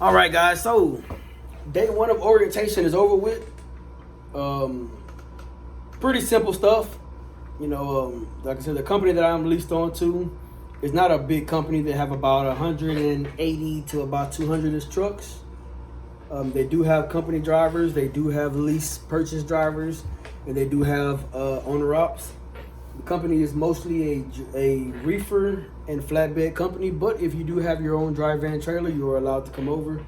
All right, guys. So, day one of orientation is over with. Pretty simple stuff. Like I said, the company that I'm leased on to is not a big company. They have about 180 to about 200 trucks. They do have company drivers. They do have lease purchase drivers, and they do have owner ops. The company is mostly a reefer and flatbed company, but if you do have your own dry van trailer, you are allowed to come over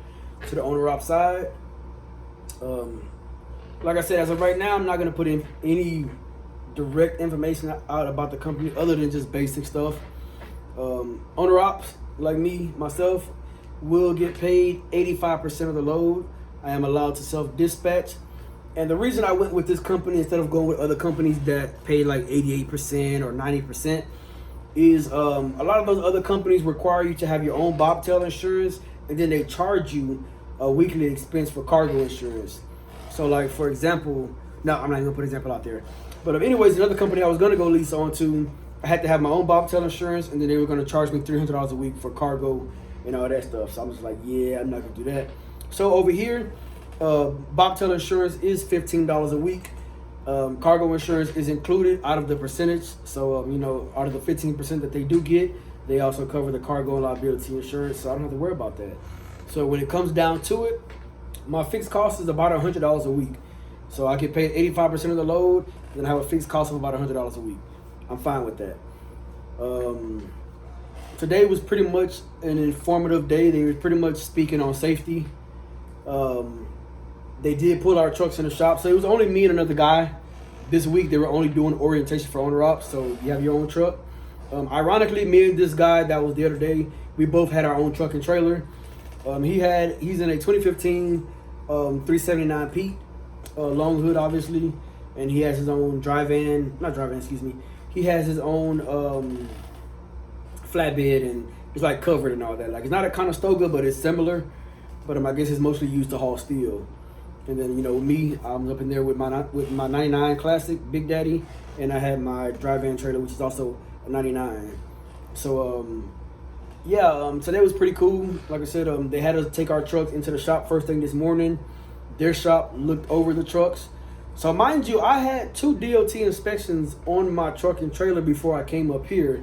to the owner op side. Like I said, as of right now, I'm not going to put in any direct information out about the company other than just basic stuff. Owner ops, like me, myself, will get paid 85% of the load. I am allowed to self-dispatch. And the reason I went with this company instead of going with other companies that pay like 88% or 90% is a lot of those other companies require you to have your own bobtail insurance, and then they charge you a weekly expense for cargo insurance. So like, for example, no, I'm not even gonna put an example out there. But anyways, another company I was gonna go lease on to, I had to have my own bobtail insurance, and then they were gonna charge me $300 a week for cargo and all that stuff. So I'm just like, yeah, I'm not gonna do that. So over here, bobtail insurance is $15 a week. Cargo insurance is included out of the percentage. So, out of the 15% that they do get, they also cover the cargo and liability insurance. So I don't have to worry about that. So when it comes down to it, my fixed cost is about $100 a week. So I get paid 85% of the load, then I have a fixed cost of about $100 a week. I'm fine with that. Today was pretty much an informative day. They were pretty much speaking on safety. They did pull our trucks in the shop, so it was only me and another guy. This week they were only doing orientation for owner ops, so you have your own truck. Ironically, me and this guy that was the other day, we both had our own truck and trailer. He's in a 2015 379 Pete, long hood obviously, and he has his own he has his own flatbed, and it's like covered and all that. Like, it's not a Conestoga, but it's similar. But I guess it's mostly used to haul steel. And then, me, I'm up in there with my 99 Classic Big Daddy, and I had my dry van trailer, which is also a 99. So, today was pretty cool. Like I said, they had us take our trucks into the shop first thing this morning. Their shop looked over the trucks. So, mind you, I had 2 DOT inspections on my truck and trailer before I came up here.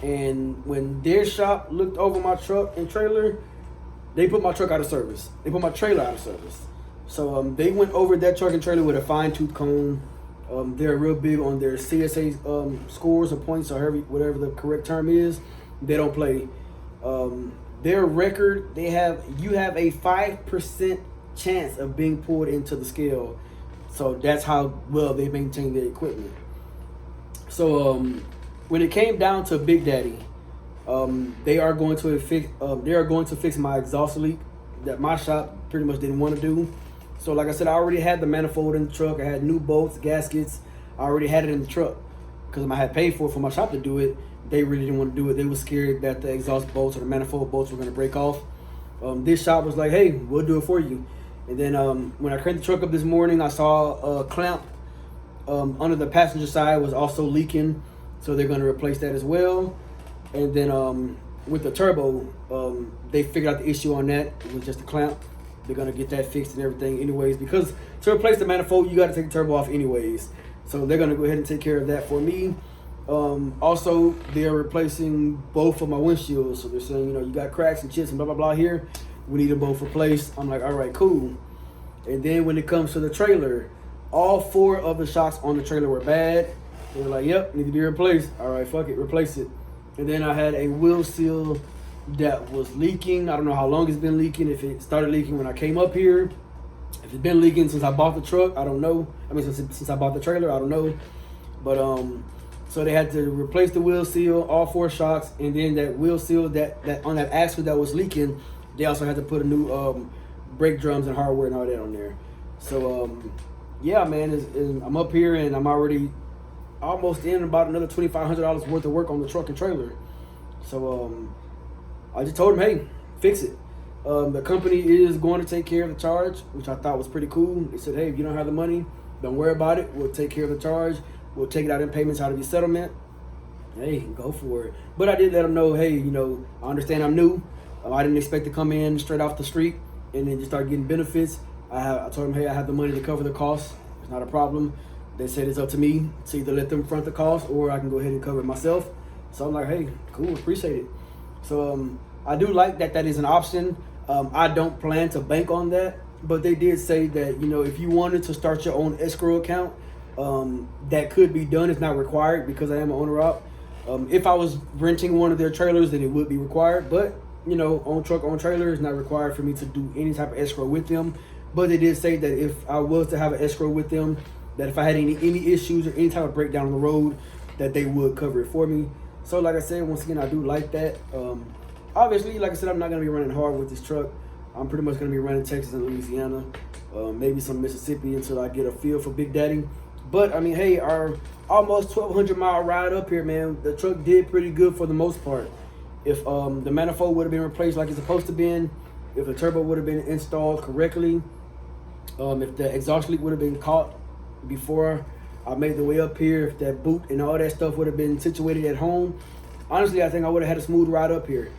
And when their shop looked over my truck and trailer, they put my truck out of service. They put my trailer out of service. So they went over that truck and trailer with a fine-tooth comb. They're real big on their CSA scores or points, or whatever the correct term is. They don't play. Their record, you have a 5% chance of being pulled into the scale. So that's how well they maintain their equipment. So when it came down to Big Daddy, they are going to fix my exhaust leak that my shop pretty much didn't want to do. So like I said, I already had the manifold in the truck. I had new bolts, gaskets. I already had it in the truck because I had paid for my shop to do it. They really didn't want to do it. They were scared that the exhaust bolts or the manifold bolts were going to break off. This shop was like, hey, we'll do it for you. And then when I cranked the truck up this morning, I saw a clamp under the passenger side was also leaking. So they're going to replace that as well. And then with the turbo, they figured out the issue on that. It was just a clamp. They're going to get that fixed and everything anyways, because to replace the manifold, you got to take the turbo off anyways. So they're going to go ahead and take care of that for me. Also, they're replacing both of my windshields. So they're saying, you got cracks and chips and blah, blah, blah here. We need them both replaced. I'm like, all right, cool. And then when it comes to the trailer, all 4 of the shocks on the trailer were bad. They were like, yep, need to be replaced. All right, fuck it, replace it. And then I had a wheel seal that was leaking. I don't know how long it's been leaking. If it started leaking when I came up here, if it's been leaking since I bought the truck, I don't know. I mean, since I bought the trailer, I don't know. But so they had to replace the wheel seal, all 4 shocks, and then that wheel seal that on that axle that was leaking, they also had to put a new brake drums and hardware and all that on there. So yeah, man, I'm up here and I'm already almost in about another $2,500 worth of work on the truck and trailer. So I just told him, hey, fix it. The company is going to take care of the charge, which I thought was pretty cool. They said, hey, if you don't have the money, don't worry about it. We'll take care of the charge. We'll take it out in payments out of your settlement. Hey, go for it. But I did let them know, hey, I understand I'm new. I didn't expect to come in straight off the street and then just start getting benefits. I told them, hey, I have the money to cover the costs. It's not a problem. They said it's up to me to either let them front the cost or I can go ahead and cover it myself. So I'm like, hey, cool, appreciate it. So I do like that is an option. I don't plan to bank on that, but they did say that, you know, if you wanted to start your own escrow account, that could be done. It's not required because I am an owner op. If I was renting one of their trailers, then it would be required. But, you know, on truck, on trailer, it's not required for me to do any type of escrow with them. But they did say that if I was to have an escrow with them, that if I had any issues or any type of breakdown on the road, that they would cover it for me. So like I said, once again, I do like that. Obviously, like I said, I'm not going to be running hard with this truck. I'm pretty much going to be running Texas and Louisiana, maybe some Mississippi until I get a feel for Big Daddy. But, I mean, hey, our almost 1,200 mile ride up here, man, the truck did pretty good for the most part. If the manifold would have been replaced like it's supposed to be, if the turbo would have been installed correctly, if the exhaust leak would have been caught before I made the way up here, if that boot and all that stuff would have been situated at home, honestly, I think I would have had a smooth ride up here.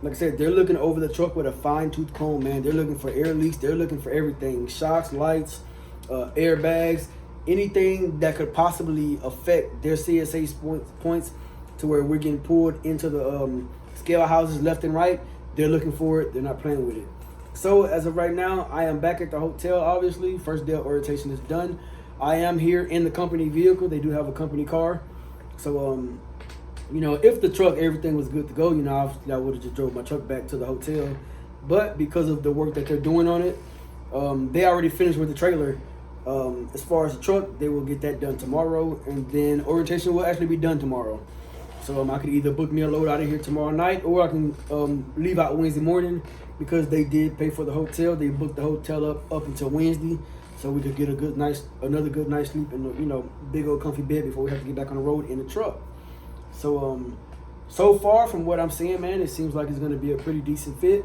Like I said, they're looking over the truck with a fine-tooth comb, man. They're looking for air leaks. They're looking for everything. Shocks, lights, airbags, anything that could possibly affect their CSA points to where we're getting pulled into the scale houses left and right. They're looking for it. They're not playing with it. So as of right now, I am back at the hotel, obviously. First day of orientation is done. I am here in the company vehicle. They do have a company car. So, you know, if the truck, everything was good to go, you know, obviously I would have just drove my truck back to the hotel. But because of the work that they're doing on it, they already finished with the trailer. As far as the truck, they will get that done tomorrow. And then orientation will actually be done tomorrow. So I could either book me a load out of here tomorrow night, or I can leave out Wednesday morning, because they did pay for the hotel. They booked the hotel up until Wednesday, so we could get another good night's sleep in the, you know, big old comfy bed before we have to get back on the road in the truck. So so far from what I'm seeing, man, it seems like it's going to be a pretty decent fit.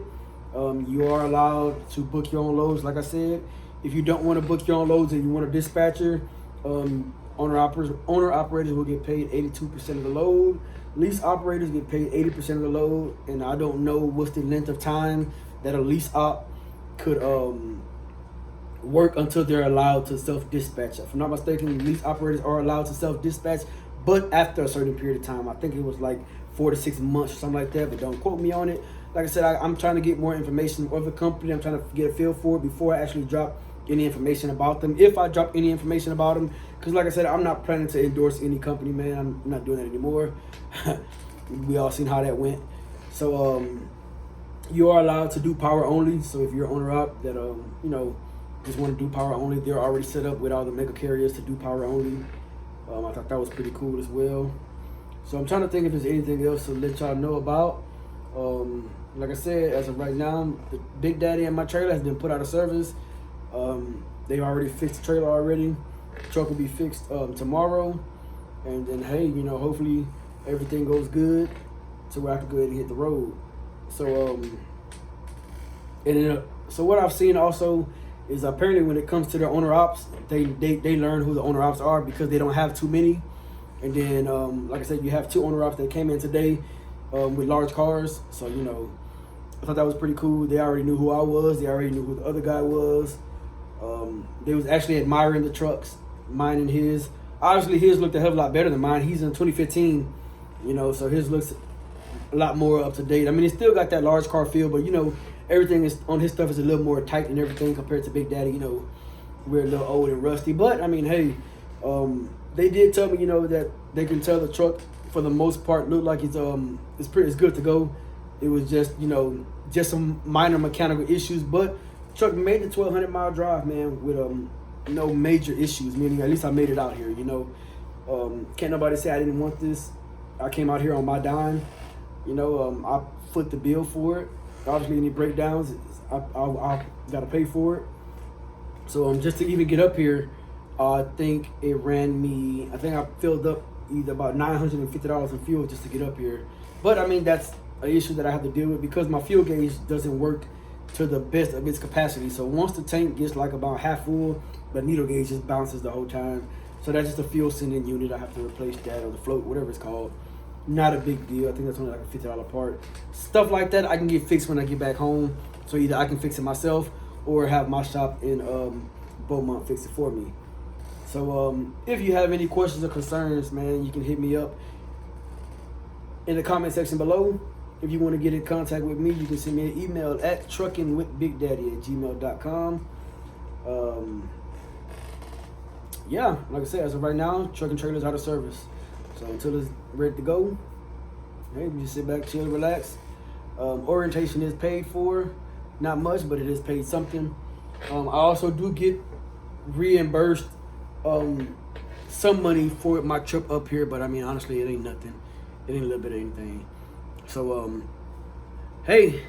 You are allowed to book your own loads, like I said. If you don't want to book your own loads and you want a dispatcher, owner operators will get paid 82% of the load. Lease operators get paid 80% of the load, and I don't know what's the length of time that a lease op could work until they're allowed to self-dispatch. If I'm not mistaken, lease operators are allowed to self-dispatch, but after a certain period of time. I think it was like 4 to 6 months or something like that, but don't quote me on it. Like I said, I'm trying to get more information of the company. I'm trying to get a feel for it before I actually drop any information about them, if I drop any information about them. Because like I said, I'm not planning to endorse any company, man. I'm not doing that anymore. We all seen how that went. So you are allowed to do power only. So if you're an owner op that you know, just want to do power only, they're already set up with all the mega carriers to do power only. I thought that was pretty cool as well. So I'm trying to think if there's anything else to let y'all know about. Like I said, as of right now, the Big Daddy and my trailer has been put out of service. They already fixed the trailer already. The truck will be fixed tomorrow, and then hey, you know, hopefully everything goes good so where I can go ahead and hit the road. So so what I've seen also is apparently when it comes to their owner ops, they learn who the owner ops are because they don't have too many. And then like I said, you have 2 owner ops that came in today with large cars. So you know, I thought that was pretty cool. They already knew who I was. They already knew who the other guy was. They was actually admiring the trucks, mine and his. Obviously, his looked a hell of a lot better than mine. He's in 2015, you know, so his looks a lot more up to date. I mean, it's still got that large car feel, but you know, everything is on his stuff is a little more tight and everything compared to Big Daddy. You know, we're a little old and rusty, but I mean, hey, they did tell me, you know, that they can tell the truck for the most part looked like it's good to go. It was just, you know, just some minor mechanical issues, but truck made the 1,200 mile drive, man, with no major issues. Meaning, at least I made it out here. You know, can't nobody say I didn't want this. I came out here on my dime. You know, I foot the bill for it. Obviously, any breakdowns, I got to pay for it. So just to even get up here, I think it ran me. I think I filled up either about $950 in fuel just to get up here. But I mean, that's an issue that I have to deal with because my fuel gauge doesn't work to the best of its capacity. So once the tank gets like about half full, the needle gauge just bounces the whole time. So that's just a fuel sending unit. I have to replace that, or the float, whatever it's called. not a big deal. I think that's only like a $50 part. Stuff like that I can get fixed when I get back home. So either I can fix it myself or have my shop in Beaumont fix it for me. So if you have any questions or concerns, man, you can hit me up in the comment section below. If you want to get in contact with me, you can send me an email at truckingwithbigdaddy@gmail.com. Yeah, like I said, as of right now, truck and trailers out of service. So until it's ready to go, hey, we just sit back, chill, relax. Orientation is paid for, not much, but it is paid something. I also do get reimbursed some money for my trip up here, but I mean, honestly, it ain't nothing. It ain't a little bit of anything. So, hey,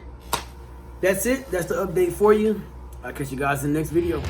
that's it. That's the update for you. I'll catch you guys in the next video.